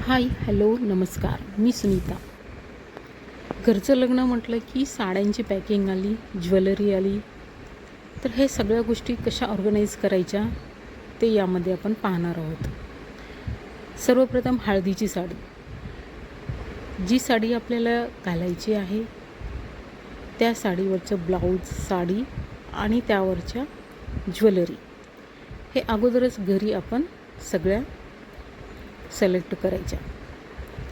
हाय, hello, नमस्कार. मी सुनीता. घरचं लग्न म्हटलं की साड्यांची पॅकिंग आली, ज्वेलरी आली. तर हे सगळ्या गोष्टी कशा ऑर्गनाईज करायच्या ते यामध्ये आपण पाहणार आहोत. सर्वप्रथम हळदीची साडी. जी साडी आपल्याला घालायची आहे त्या साडीवरचं ब्लाऊज, साडी आणि त्यावरच्या ज्वेलरी हे अगोदरच घरी आपण सगळ्या सिलेक्ट करायच्या.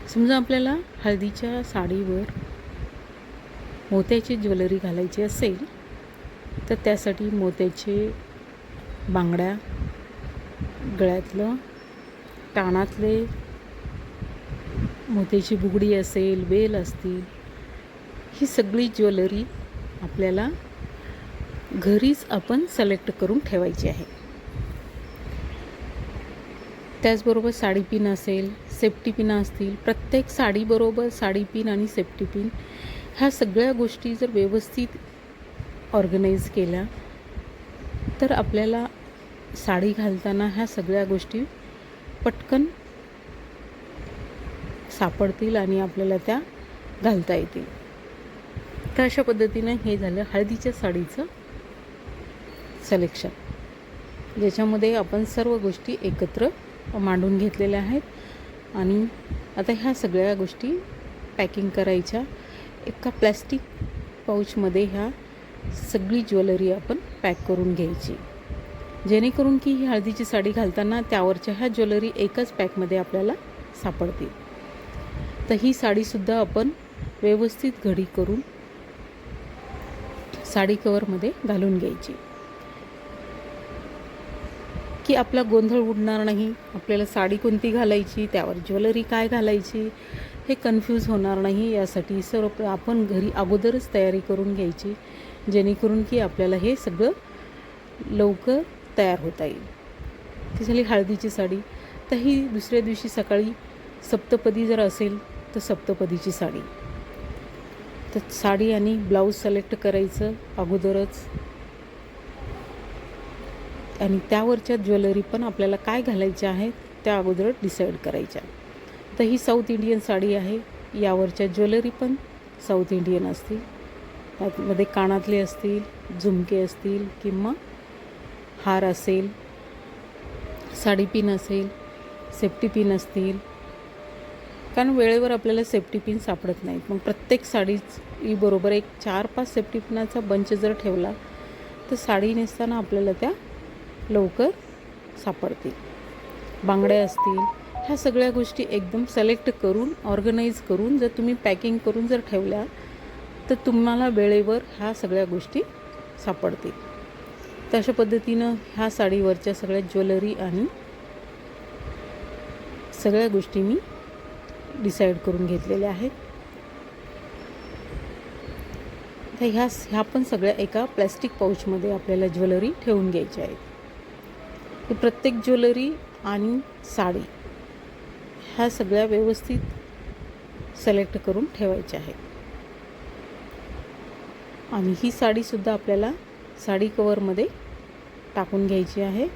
समजा आपल्याला हळदीच्या साडीवर मोत्याची ज्वेलरी घालायची असेल तर त्यासाठी मोत्याचे बांगड्या, गळ्यातलं, कानातले, मोत्याची बुगडी असेल, वेल असतील, ही सगळी ज्वेलरी आपल्याला घरीच आपण सिलेक्ट करून ठेवायची आहे. त्याचबरोबर साडी पिन असेल, सेफ्टी पिन असतील. प्रत्येक साडीबरोबर साडी पिन आणि सेफ्टी पिन ह्या सगळ्या गोष्टी जर व्यवस्थित ऑर्गनाईज केल्या तर आपल्याला साडी घालताना ह्या सगळ्या गोष्टी पटकन सापडतील आणि आपल्याला त्या घालता येतील. तर अशा पद्धतीनं हे झालं हळदीच्या साडीचं सिलेक्शन, ज्याच्यामध्ये आपण सर्व गोष्टी एकत्र मांडून घेतलेल्या आहेत. आणि आता ह्या सगळ्या गोष्टी पॅकिंग करायच्या. एका प्लॅस्टिक पाऊचमध्ये ह्या सगळी ज्वेलरी आपण पॅक करून घ्यायची, जेणेकरून की ही हळदीची साडी घालताना त्यावरच्या ह्या ज्वेलरी एकाच पॅकमध्ये आपल्याला सापडतील. तर ही साडीसुद्धा आपण व्यवस्थित घडी करून साडी कवरमध्ये घालून घ्यायची, की आपला गोंधळ उडणार नाही. आपल्याला साडी कोणती घालायची, त्यावर ज्वेलरी काय घालायची हे कन्फ्यूज होणार नाही. यासाठी सर्व आपण घरी अगोदरच तयारी करून घ्यायची, जेणेकरून की आपल्याला हे सगळं लवकर तयार होता येईल. ती झाली हळदीची साडी. तर ही दुसऱ्या दिवशी सकाळी सप्तपदी जर असेल तर सप्तपदीची साडी. तर साडी आणि ब्लाऊज सिलेक्ट करायचं अगोदरच, आणि त्यावरच्या ज्वेलरी पण आपल्याला काय घालायच्या आहेत त्या अगोदर डिसाईड करायच्या. तर ही साऊथ इंडियन साडी आहे. यावरच्या ज्वेलरी पण साऊथ इंडियन असतील. त्यामध्ये कानातले असतील, झुमके असतील किंवा हार असेल, साडी पिन असेल, सेफ्टी पिन असतील. कारण वेळेवर आपल्याला सेफ्टी पिन सापडत नाहीत. मग प्रत्येक साडीबरोबर एक 4-5 सेफ्टी पिनाचा बंच जर ठेवला तर साडी नेसताना आपल्याला त्या लवकर सापडतील. बांगड्या असतील, ह्या सगळ्या गोष्टी एकदम सिलेक्ट करून ऑर्गनाईज करून जर तुम्ही पॅकिंग करून जर ठेवल्या तर तुम्हाला वेळेवर ह्या सगळ्या गोष्टी सापडतील. तर अशा पद्धतीनं ह्या साडीवरच्या सगळ्या ज्वेलरी आणि सगळ्या गोष्टी मी डिसाईड करून घेतलेल्या आहेत. तर ह्या पण सगळ्या एका प्लॅस्टिक पाऊचमध्ये आपल्याला ज्वेलरी ठेवून घ्यायच्या आहेत. ही प्रत्येक ज्वेलरी आणि साडी ह्या सगळ्या व्यवस्थित सिलेक्ट करून ठेवायच्या आहेत. आणि ही साडीसुद्धा आपल्याला साडी कवरमध्ये टाकून घ्यायची आहे.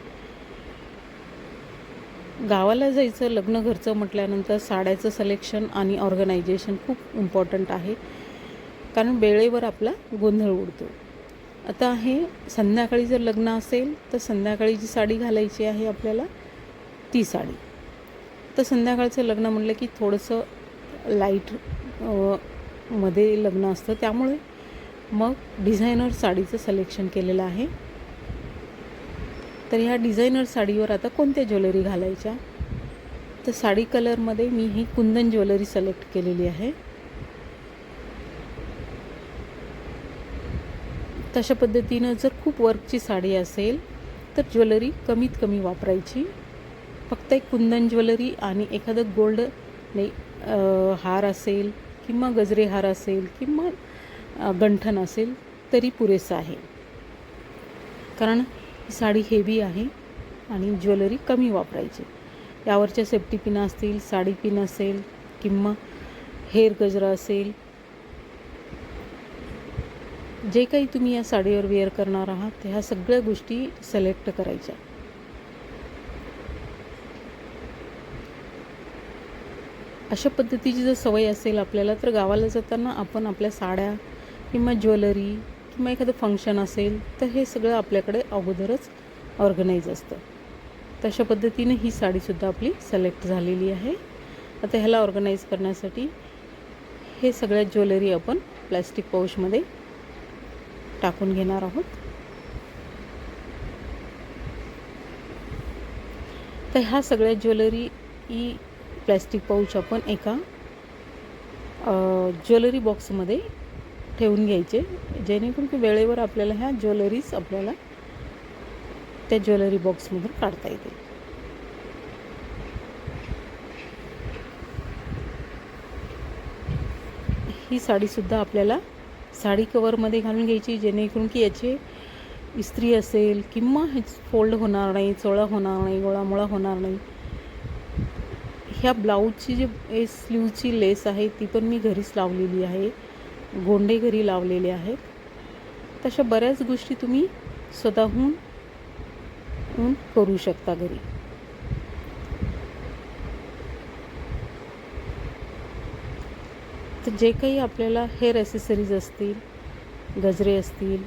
गावाला जायचं, लग्न घरचं म्हटल्यानंतर साड्याचं सिलेक्शन आणि ऑर्गनायझेशन खूप इम्पॉर्टंट आहे, कारण वेळेवर आपला गोंधळ उडतो. आता हे संध्याकाळी जर लग्न असेल तर संध्याकाळी जी साडी घालायची आहे आपल्याला ती साडी. तर संध्याकाळचं लग्न म्हटलं की थोडंसं लाईट मध्ये लग्न असतं, त्यामुळे मग डिझायनर साडीचं सिलेक्शन केलेलं आहे. तर ह्या डिझायनर साडीवर आता कोणत्या ज्वेलरी घालायच्या, तर साडी कलरमध्ये मी ही कुंदन ज्वेलरी सिलेक्ट केलेली आहे. तशा पद्धतीनं जर खूप वर्कची साडी असेल तर ज्वेलरी कमीत कमी वापरायची. फक्त एक कुंदन ज्वेलरी आणि एखादं गोल्ड हार असेल किंवा गजरे हार असेल किंवा गंठण असेल तरी पुरेसं आहे, कारण ही साडी हेवी आहे आणि ज्वेलरी कमी वापरायची. यावरच्या सेफ्टी पिन असतील, साडी पिन असेल किंवा हेअर गजरा असेल, जे काही तुम्ही या साडीवर वेअर करणार आहात ह्या सगळ्या गोष्टी सिलेक्ट करायच्या. अशा पद्धतीची जर सवय असेल आपल्याला, तर गावाला जाताना आपण आपल्या साड्या किंवा ज्वेलरी किंवा एखादं फंक्शन असेल तर हे सगळं आपल्याकडे अगोदरच ऑर्गनाईज असतं. तशा पद्धतीने ही साडीसुद्धा आपली सिलेक्ट झालेली आहे. आता ह्याला ऑर्गनाईज करण्यासाठी हे सगळ्या ज्वेलरी आपण प्लॅस्टिक पाऊचमध्ये टाकून घेणार आहोत. तर ह्या सगळ्या ज्वेलरी प्लॅस्टिक पाऊच आपण एका ज्वेलरी बॉक्समध्ये ठेवून घ्यायचे, जेणेकरून की वेळेवर आपल्याला ह्या ज्वेलरीज आपल्याला त्या ज्वेलरी बॉक्समधून काढता येतील. ही साडीसुद्धा आपल्याला साडी कवरमध्ये घालून घ्यायची, जेणेकरून की याची इस्त्री असेल किंवा हे फोल्ड होणार नाही, चोळा होणार नाही, गोळामोळा होणार नाही. ह्या ब्लाऊजची जी स्लीवची लेस आहे ती पण मी घरीच लावलेली आहे, गोंडे घरी लावलेले आहेत. तशा बऱ्याच गोष्टी तुम्ही स्वतःहून करू शकता घरी. तर जे काही आपल्याला हेअर ॲसेसरीज असतील, गजरे असतील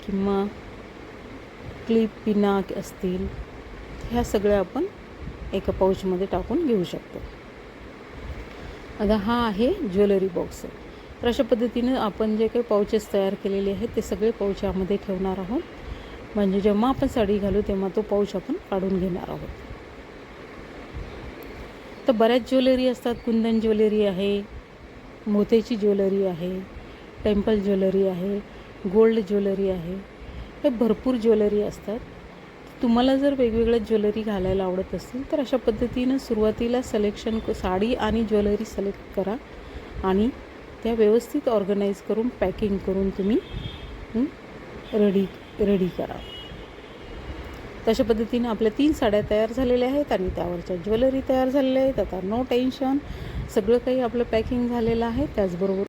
किंवा क्लिप पिनाक असतील, ह्या सगळ्या आपण एका पाऊचमध्ये टाकून घेऊ शकतो. आता हा आहे ज्वेलरी बॉक्स. तर अशा पद्धतीनं आपण जे काही पाऊचेस तयार केलेले आहेत ते सगळे पाऊच यामध्ये ठेवणार आहोत. म्हणजे जेव्हा आपण साडी घालू तेव्हा तो पाऊच आपण काढून घेणार आहोत. तर बऱ्याच ज्वेलरी असतात. कुंदन ज्वेलरी आहे, मोत्याची ज्वेलरी आहे, टेम्पल ज्वेलरी आहे, गोल्ड ज्वेलरी आहे. हे भरपूर ज्वेलरी असतात. तुम्हाला जर वेगवेगळ्या ज्वेलरी घालायला आवडत असतील तर अशा पद्धतीनं सुरुवातीला सिलेक्शन साडी आणि ज्वेलरी सिलेक्ट करा आणि त्या व्यवस्थित ऑर्गनाईज करून पॅकिंग करून तुम्ही रेडी करा. तशा पद्धतीनं आपल्या 3 साड्या तयार झालेल्या आहेत आणि त्यावरच्या ज्वेलरी तयार झालेल्या आहेत. आता नो टेन्शन, सगळं काही आपलं पॅकिंग झालेलं आहे. त्याचबरोबर